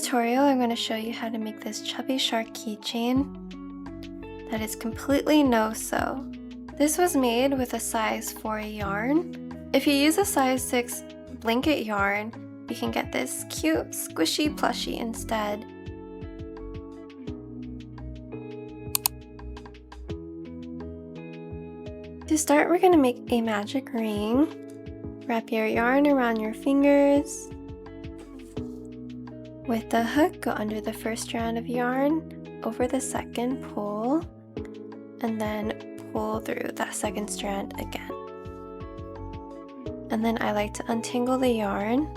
tutorial, I'm going to show you how to make this chubby shark keychain that is completely no-sew. This was made with a size 4 yarn. If you use a size 6 blanket yarn, you can get this cute squishy plushie instead. To start, we're going to make a magic ring. Wrap your yarn around your fingers. With the hook, go under the first strand of yarn, over the second, pull, and then pull through that second strand again. And then I like to untangle the yarn.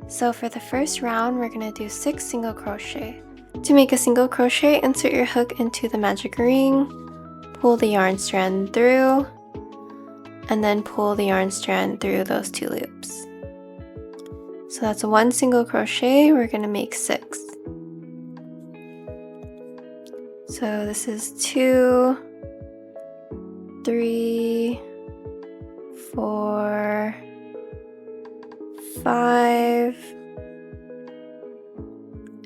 So for the first round, we're going to do 6 single crochet. To make a single crochet, insert your hook into the magic ring, pull the yarn strand through, and then pull the yarn strand through those 2 loops. So that's 1 single crochet. We're going to make 6. So this is 2, 3, 4, 5,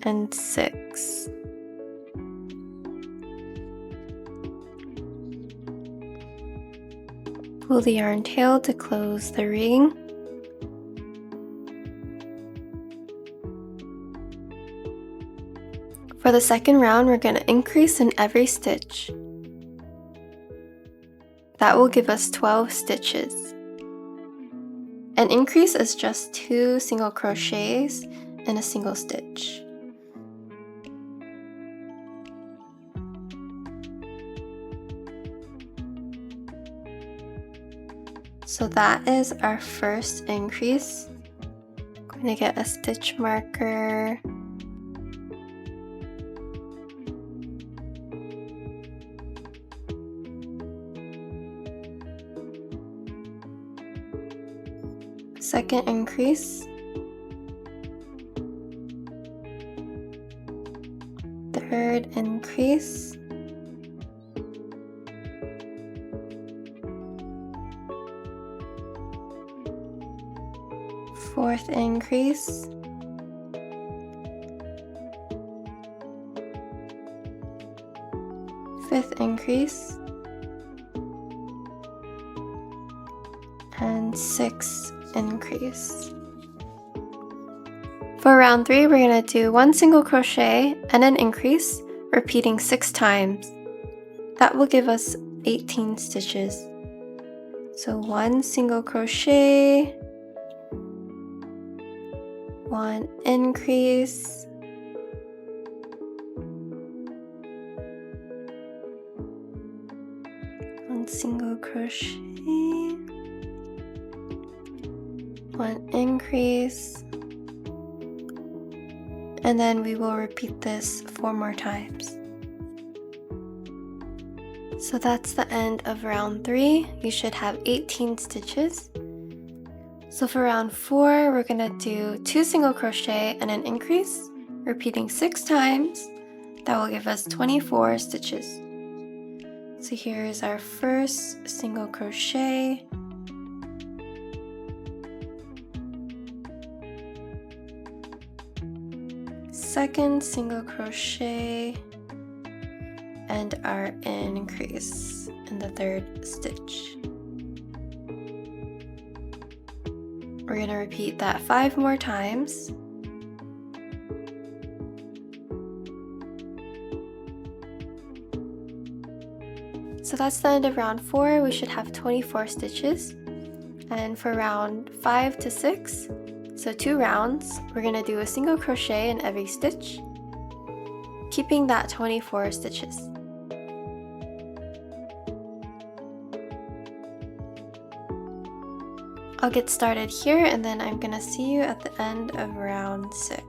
and 6. Pull the yarn tail to close the ring. For the second round, we're going to increase in every stitch. That will give us 12 stitches. An increase is just 2 single crochets in a single stitch. So that is our first increase. I'm going to get a stitch marker. Second increase. Third increase. Fourth increase. Fifth increase. And 6th increase. For round 3, we're going to do 1 single crochet and an increase, repeating 6 times. That will give us 18 stitches. So 1 single crochet, 1 increase, 1 single crochet, 1 increase, and then we will repeat this 4 more times. So that's the end of round 3. You should have 18 stitches. So for round 4, we're going to do 2 single crochet and an increase, repeating 6 times. That will give us 24 stitches. So here is our first single crochet. Second single crochet, and our increase in the 3rd stitch. We're going to repeat that 5 more times. So that's the end of round 4. We should have 24 stitches. And for round 5 to 6, so 2 rounds, we're going to do a single crochet in every stitch, keeping that 24 stitches. I'll get started here, and then I'm going to see you at the end of round 6.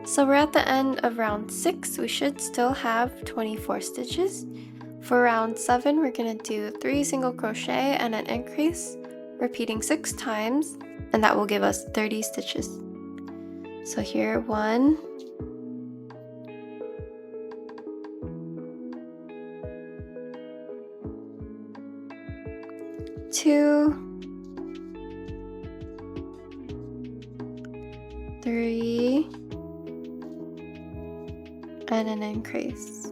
So we're at the end of round 6. We should still have 24 stitches. For round 7, we're going to do 3 single crochet and an increase, repeating 6 times, and that will give us 30 stitches. So here, 1, 2, 3, and an increase.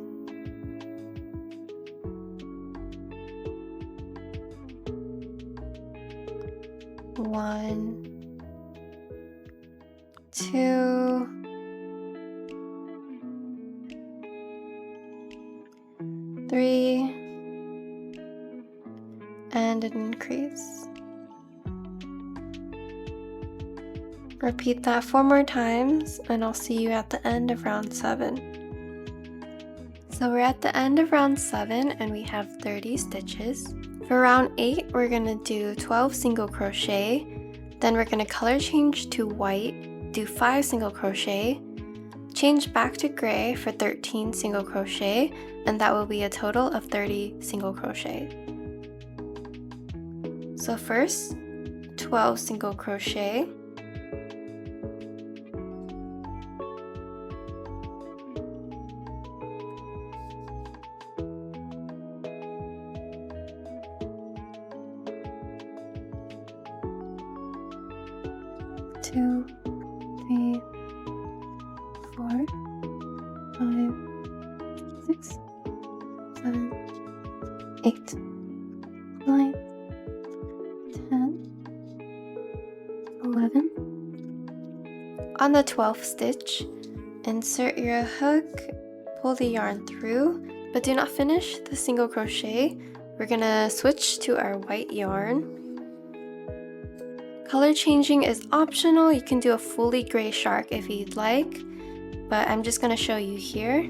1, 2, 3, and an increase. Repeat that 4 more times, and I'll see you at the end of round 7. So we're at the end of round 7 and we have 30 stitches. For round 8, we're going to do 12 single crochet, then we're going to color change to white, do 5 single crochet, change back to gray for 13 single crochet, and that will be a total of 30 single crochet. So first, 12 single crochet, two, 3, 4, 5, 6, 7, 8, 9, 10, 11. On the 12th stitch, insert your hook, pull the yarn through, but do not finish the single crochet. We're gonna switch to our white yarn. Color changing is optional. You can do a fully gray shark if you'd like, but I'm just going to show you here.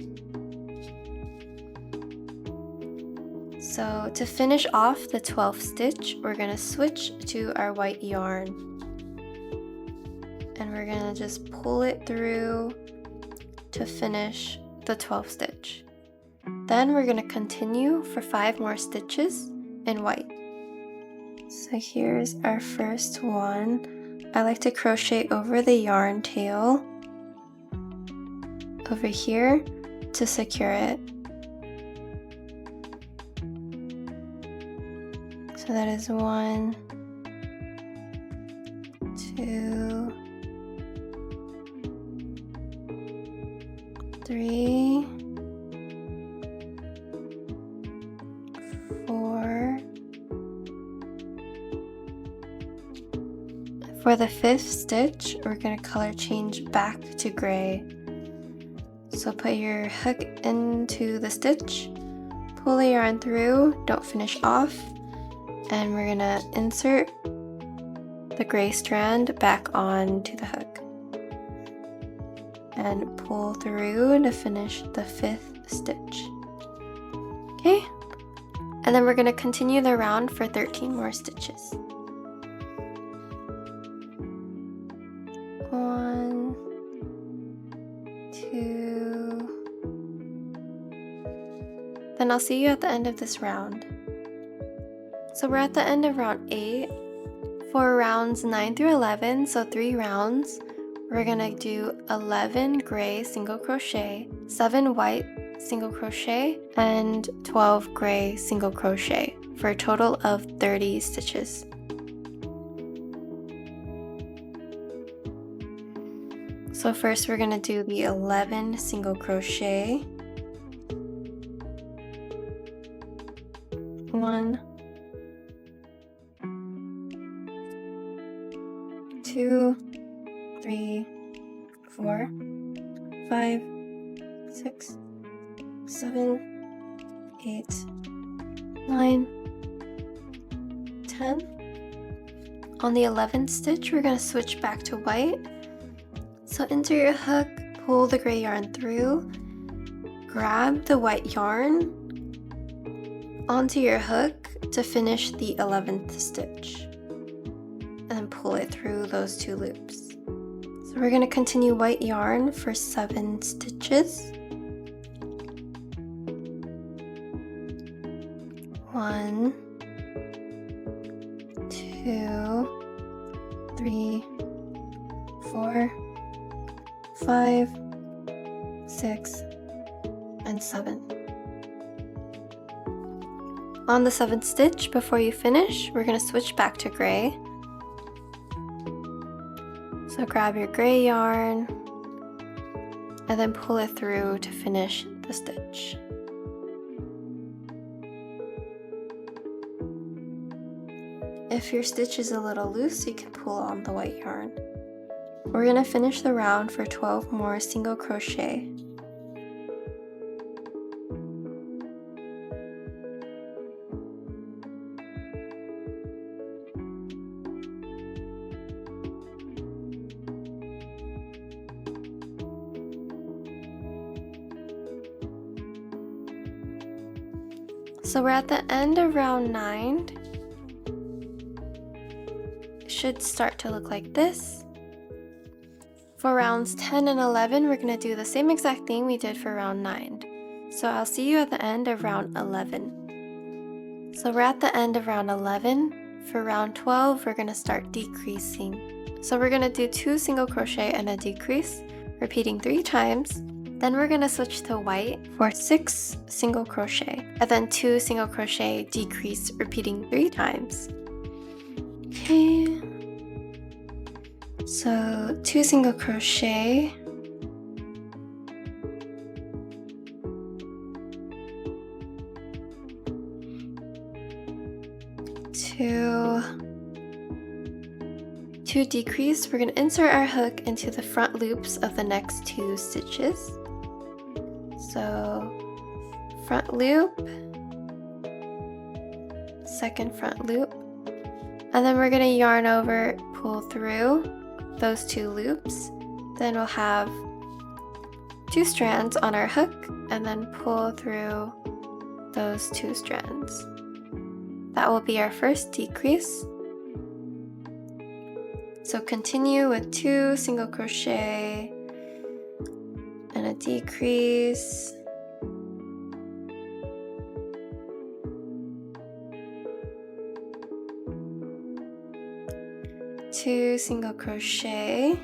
So to finish off the 12th stitch, we're going to switch to our white yarn. And we're going to just pull it through to finish the 12th stitch. Then we're going to continue for 5 more stitches in white. So here's our first one. I like to crochet over the yarn tail over here to secure it. So that is 1, 2, 3, 4. For the 5th stitch, we're going to color change back to gray. So put your hook into the stitch, pull the yarn through, don't finish off, and we're going to insert the gray strand back onto the hook. And pull through to finish the 5th stitch. Okay? And then we're going to continue the round for 13 more stitches. 1, 2. Then I'll see you at the end of this round. So we're at the end of round 8. For rounds 9 through 11, so 3 rounds, we're gonna do 11 gray single crochet, 7 white single crochet, and 12 gray single crochet for a total of 30 stitches. So first we're going to do the 11 single crochet. 1, 2, 3, 4, 5, 6, 7, 8, 9, 10. On the 11th stitch, we're going to switch back to white. So insert your hook, pull the gray yarn through, grab the white yarn onto your hook to finish the 11th stitch, and pull it through those 2 loops. So we're going to continue white yarn for 7 stitches. 1, 2, 3, 4, 5, 6, and 7. On the 7th stitch, before you finish, we're going to switch back to gray. So So grab your gray yarn and then pull it through to finish the stitch. If your stitch is a little loose, you can pull on the white yarn. We're going to finish the round for 12 more single crochet. So we're at the end of round 9. It should start to look like this. For rounds 10 and 11, we're going to do the same exact thing we did for round 9. So I'll see you at the end of round 11. So we're at the end of round 11. For round 12, we're going to start decreasing. So we're going to do 2 single crochet and a decrease, repeating 3 times. Then we're going to switch to white for 6 single crochet, and then 2 single crochet, decrease, repeating 3 times. Okay. So 2 single crochet, two decrease. We're going to insert our hook into the front loops of the next 2 stitches. So front loop, second front loop, and then we're going to yarn over, pull through those 2 loops. Then we'll have 2 strands on our hook and then pull through those 2 strands. That will be our first decrease. So continue with 2 single crochet and a decrease. Two single crochet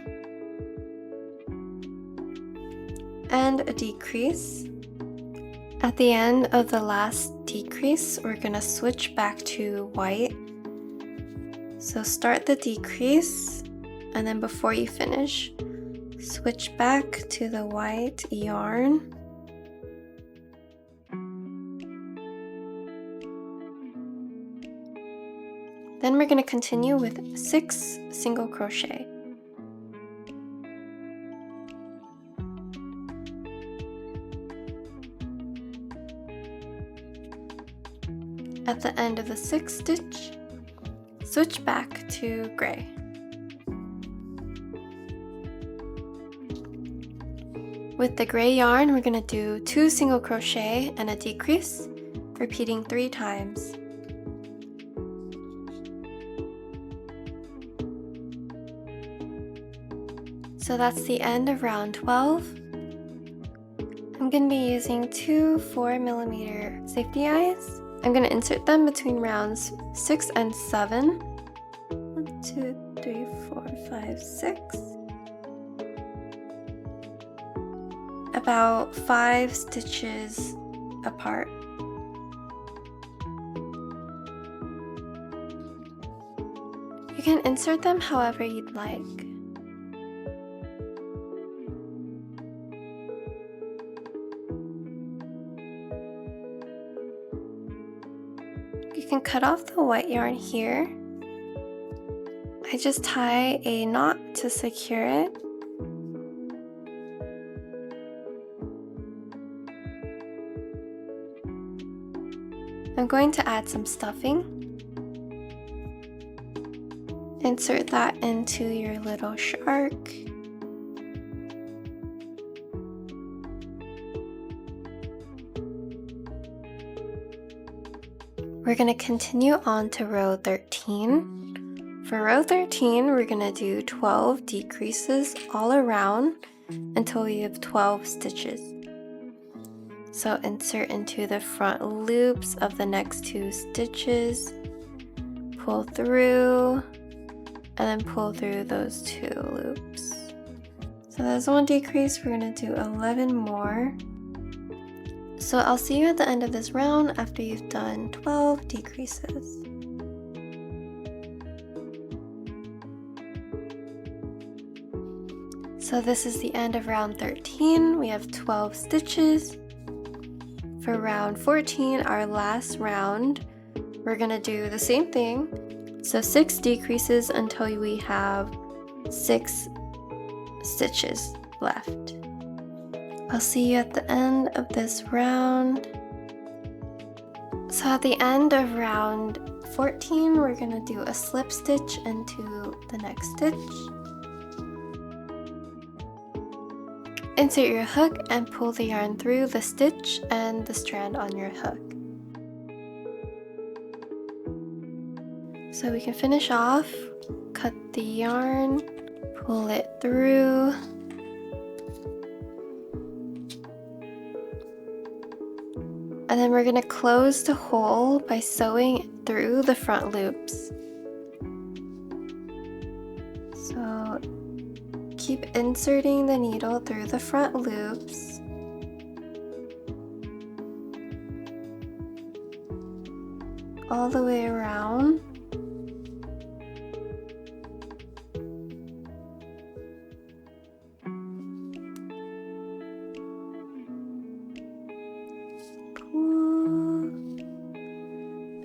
and a decrease. At the end of the last decrease, we're going to switch back to white. So start the decrease, and then before you finish, switch back to the white yarn. Then we're going to continue with 6 single crochet. At the end of the 6th stitch, switch back to gray. With the gray yarn, we're going to do 2 single crochet and a decrease, repeating 3 times. So that's the end of round 12. I'm going to be using 2 4mm safety eyes. I'm going to insert them between rounds 6 and 7. 1, 2, 3, 4, 5, 6. About 5 stitches apart. You can insert them however you'd like. You can cut off the white yarn here. I just tie a knot to secure it. I'm going to add some stuffing. Insert that into your little shark. We're going to continue on to row 13. For row 13, we're going to do 12 decreases all around until we have 12 stitches. So insert into the front loops of the next 2 stitches, pull through, and then pull through those 2 loops. So there's 1 decrease, we're going to do 11 more. So I'll see you at the end of this round after you've done 12 decreases. So this is the end of round 13. We have 12 stitches. For round 14, our last round, we're gonna do the same thing. So 6 decreases until we have 6 stitches left. I'll see you at the end of this round. So at the end of round 14, we're gonna do a slip stitch into the next stitch. Insert your hook and pull the yarn through the stitch and the strand on your hook. So we can finish off, cut the yarn, pull it through. And then we're going to close the hole by sewing through the front loops. So keep inserting the needle through the front loops. All the way around.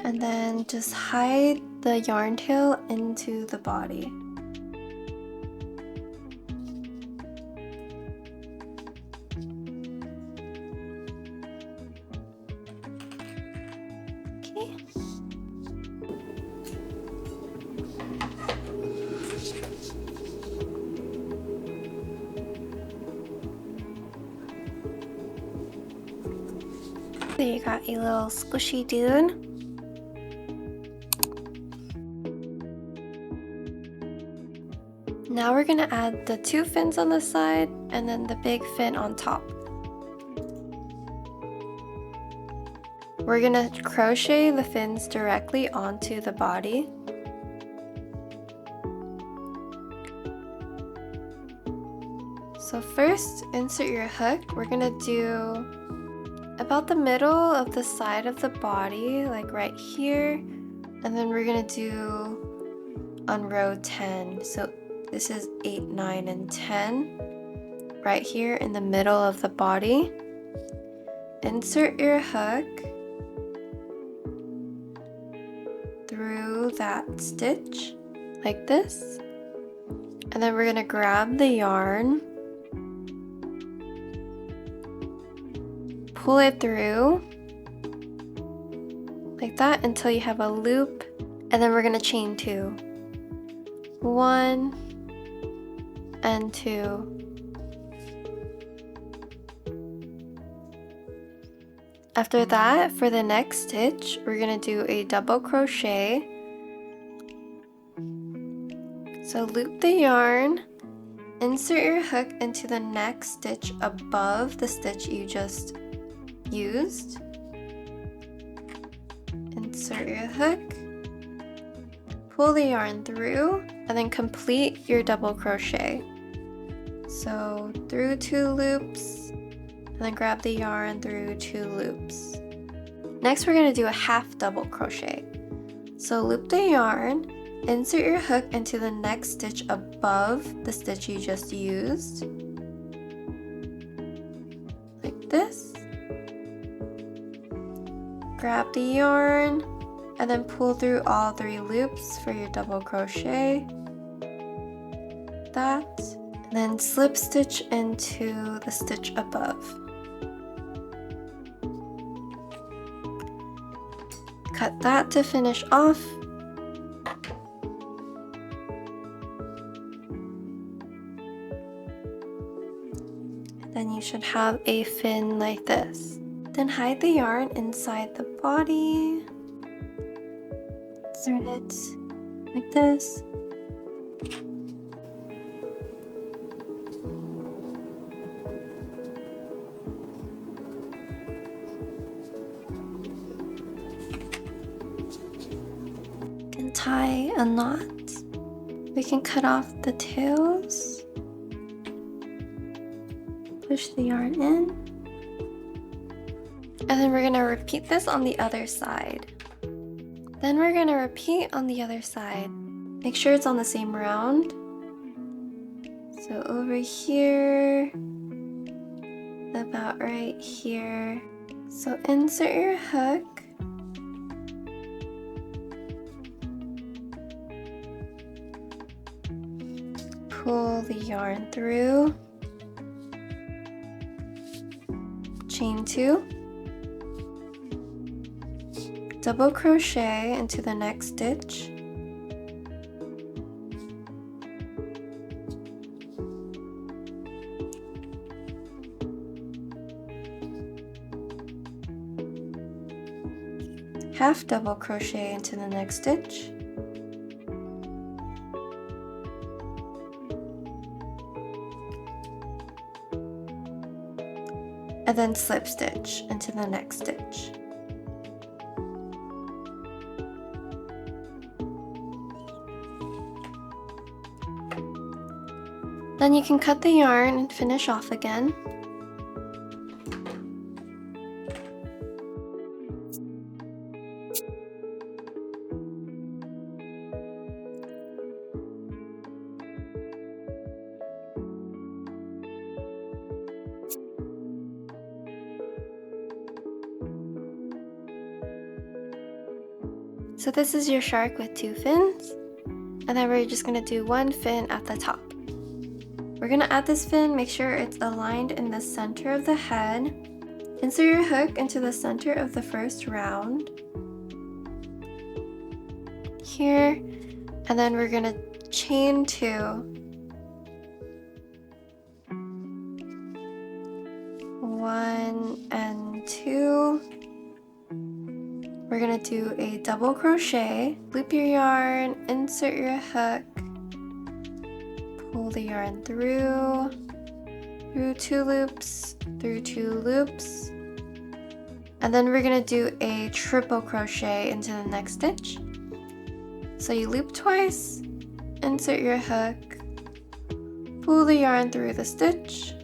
And then just hide the yarn tail into the body. Okay. So you got a little squishy dude. Now we're going to add the 2 fins on the side and then the big fin on top. We're going to crochet the fins directly onto the body. So first, insert your hook. We're going to do about the middle of the side of the body, like right here. And then we're going to do on row 10. So this is 8, 9, and 10, right here in the middle of the body. Insert your hook through that stitch, like this. And then we're gonna grab the yarn, pull it through, like that until you have a loop, and then we're gonna chain 2. 1, and 2. After that, for the next stitch, we're going to do a double crochet. So loop the yarn, insert your hook into the next stitch above the stitch you just used. Insert your hook, pull the yarn through, and then complete your double crochet. So through 2 loops, and then grab the yarn through 2 loops. Next we're going to do a half double crochet. So loop the yarn, insert your hook into the next stitch above the stitch you just used, like this. Grab the yarn, and then pull through all 3 loops for your double crochet. That, and then slip stitch into the stitch above. Cut that to finish off. And then you should have a fin like this. Then hide the yarn inside the body. Insert it like this. Can tie a knot. We can cut off the tails. Push the yarn in. And then we're going to repeat this on the other side. Then we're going to repeat on the other side. Make sure it's on the same round. So over here, about right here. So insert your hook. Pull the yarn through. Chain 2. Double crochet into the next stitch. Half double crochet into the next stitch. And then slip stitch into the next stitch. Then you can cut the yarn and finish off again. So this is your shark with 2 fins, and then we're just gonna do 1 fin at the top. We're gonna add this fin, make sure it's aligned in the center of the head. Insert your hook into the center of the first round. Here, and then we're gonna chain 2. 1 and 2. We're gonna do a double crochet, loop your yarn, insert your hook, pull the yarn through 2 loops, through 2 loops, and then we're gonna do a triple crochet into the next stitch. So you loop twice, insert your hook, pull the yarn through the stitch,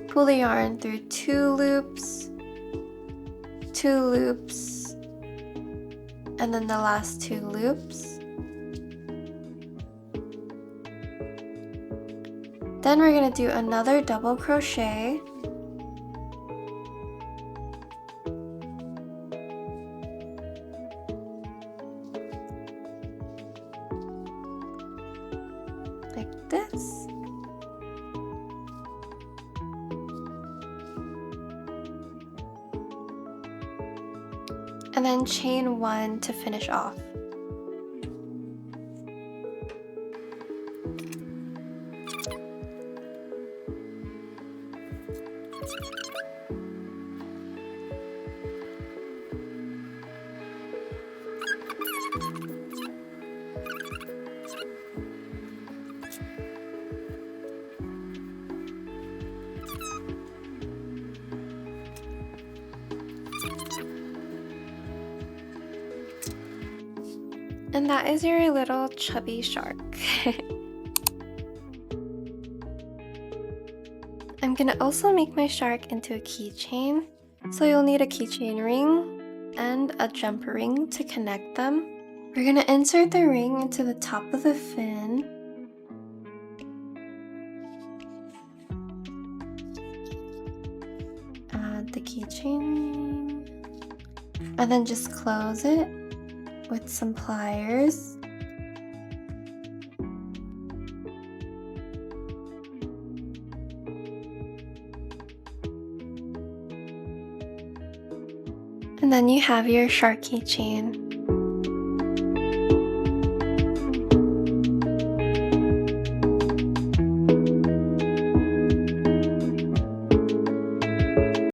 pull the yarn through 2 loops, 2 loops, and then the last 2 loops. Then we're going to do another double crochet, like this. And then chain 1 to finish off. And that is your little chubby shark. I'm gonna also make my shark into a keychain. So you'll need a keychain ring and a jump ring to connect them. We're gonna insert the ring into the top of the fin. Add the keychain ring. And then just close it with some pliers. And then you have your shark keychain.